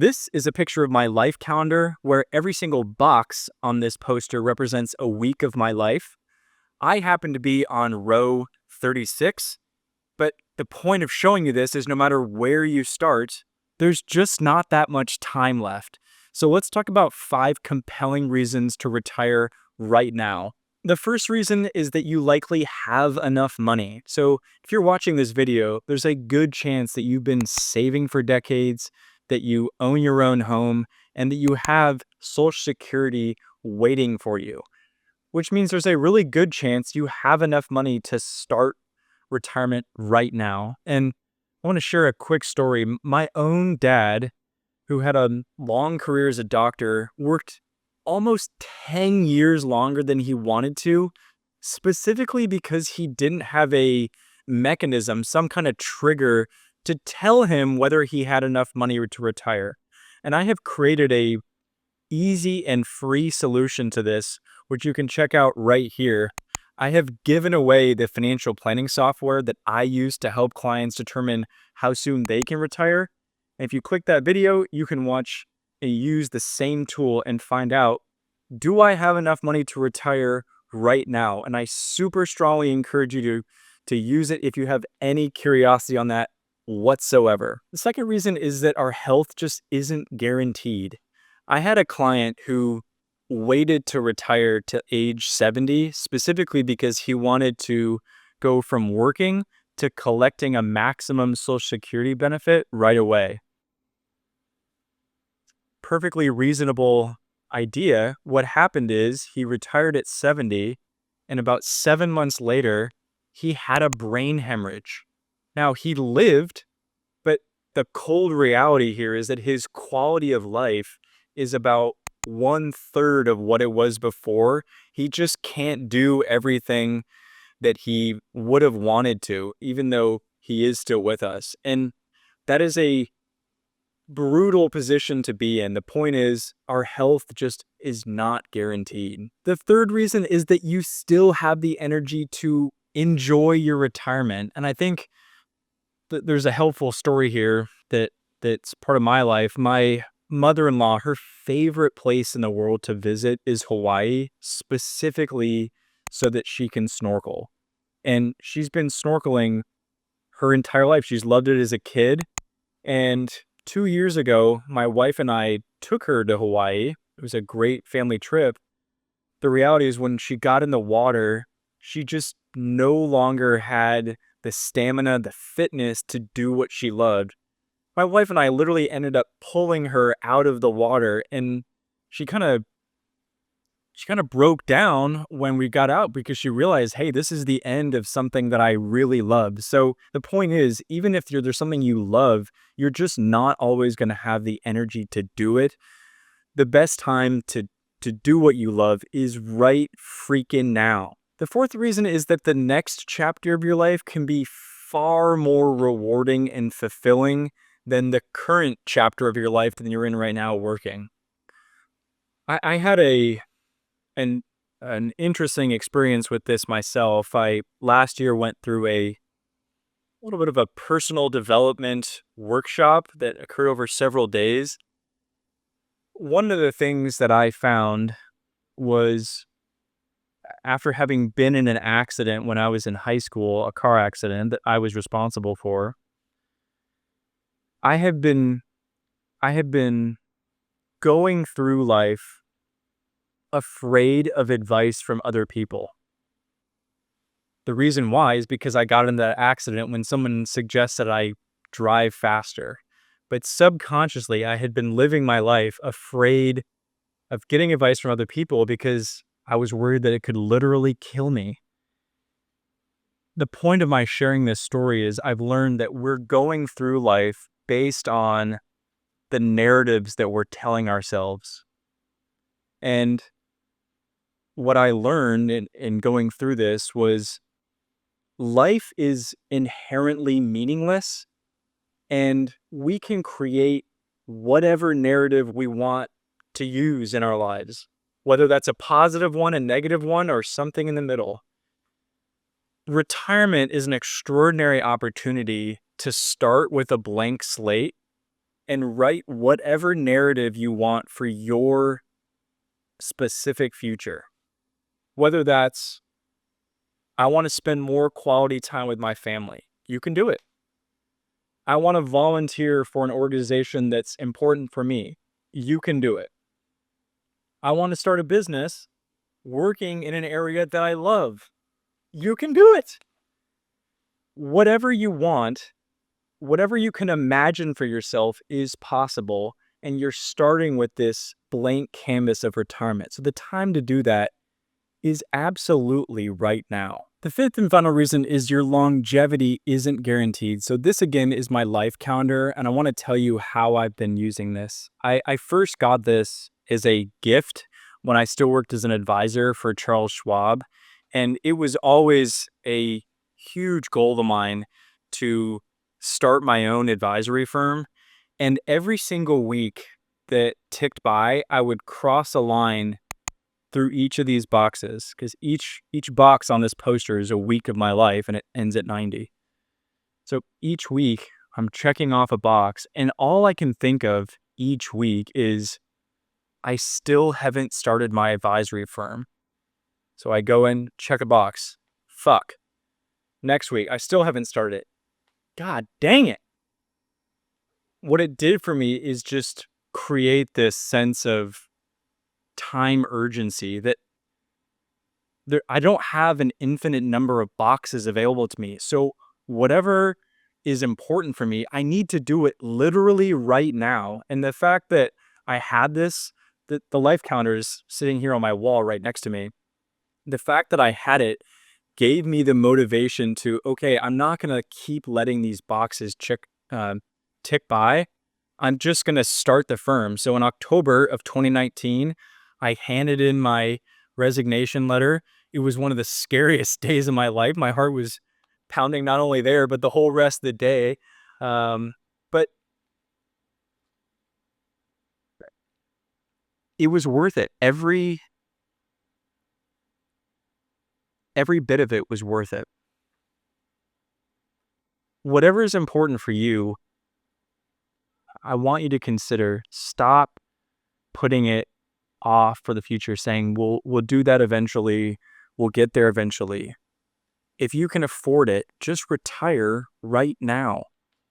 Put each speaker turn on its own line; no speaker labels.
This is a picture of my life calendar where every single box on this poster represents a week of my life. I happen to be on row 36, but the point of showing you this is no matter where you start, there's just not that much time left. So let's talk about 5 compelling reasons to retire right now. The first reason is that you likely have enough money. So if you're watching this video, there's a good chance that you've been saving for decades, that you own your own home, and that you have Social Security waiting for you, which means there's a really good chance you have enough money to start retirement right now. And I want to share a quick story. My own dad, who had a long career as a doctor, worked almost 10 years longer than he wanted to, specifically because he didn't have a mechanism, some kind of trigger to tell him whether he had enough money to retire. And I have created a easy and free solution to this, which you can check out right here. I have given away the financial planning software that I use to help clients determine how soon they can retire. And if you click that video, you can watch and use the same tool and find out, do I have enough money to retire right now? And I super strongly encourage you to use it if you have any curiosity on that whatsoever. The second reason is that our health just isn't guaranteed. I had a client who waited to retire to age 70 specifically because he wanted to go from working to collecting a maximum Social Security benefit right away. Perfectly reasonable idea. What happened is he retired at 70, and about 7 months later, he had a brain hemorrhage. Now, he lived, but the cold reality here is that his quality of life is about 1/3 of what it was before. He just can't do everything that he would have wanted to, even though he is still with us. And that is a brutal position to be in. The point is, our health just is not guaranteed. The third reason is that you still have the energy to enjoy your retirement. And I think there's a helpful story here that's part of my life. My mother-in-law, her favorite place in the world to visit is Hawaii, specifically so that she can snorkel. And she's been snorkeling her entire life. She's loved it as a kid. And 2 years ago, my wife and I took her to Hawaii. It was a great family trip. The reality is when she got in the water, she just no longer had the stamina, the fitness to do what she loved. My wife and I literally ended up pulling her out of the water, and she kind of broke down when we got out because she realized, hey, this is the end of something that I really loved. So the point is, even if there's something you love, you're just not always going to have the energy to do it. The best time to do what you love is right freaking now. The fourth reason is that the next chapter of your life can be far more rewarding and fulfilling than the current chapter of your life that you're in right now working. I had an interesting experience with this myself. I last year went through a little bit of a personal development workshop that occurred over several days. One of the things that I found was, after having been in an accident when I was in high school, a car accident that I was responsible for, I have been going through life afraid of advice from other people. The reason why is because I got in that accident when someone suggested I drive faster. But subconsciously, I had been living my life afraid of getting advice from other people because I was worried that it could literally kill me. The point of my sharing this story is I've learned that we're going through life based on the narratives that we're telling ourselves. And what I learned in going through this was life is inherently meaningless, and we can create whatever narrative we want to use in our lives, whether that's a positive one, a negative one, or something in the middle. Retirement is an extraordinary opportunity to start with a blank slate and write whatever narrative you want for your specific future. Whether that's, I want to spend more quality time with my family. You can do it. I want to volunteer for an organization that's important for me. You can do it. I want to start a business working in an area that I love. You can do it. Whatever you want, whatever you can imagine for yourself is possible. And you're starting with this blank canvas of retirement. So the time to do that is absolutely right now. The fifth and final reason is your longevity isn't guaranteed. So this again is my life calendar, and I want to tell you how I've been using this. I first got this as a gift when I still worked as an advisor for Charles Schwab, and it was always a huge goal of mine to start my own advisory firm. And every single week that ticked by, I would cross a line through each of these boxes, because each box on this poster is a week of my life and it ends at 90. So each week I'm checking off a box, and all I can think of each week is I still haven't started my advisory firm. So I go in, check a box. Fuck. Next week, I still haven't started it. God dang it. What it did for me is just create this sense of time urgency that I don't have an infinite number of boxes available to me. So whatever is important for me, I need to do it literally right now. And the fact that I had this, the life calendar is sitting here on my wall right next to me. The fact that I had it gave me the motivation to, okay, I'm not going to keep letting these boxes tick by. I'm just going to start the firm. So in October of 2019, I handed in my resignation letter. It was one of the scariest days of my life. My heart was pounding not only there, but the whole rest of the day. But it was worth it. Every bit of it was worth it. Whatever is important for you, I want you to consider. Stop putting it off for the future, saying we'll do that eventually, we'll get there eventually. If you can afford it, just retire right now.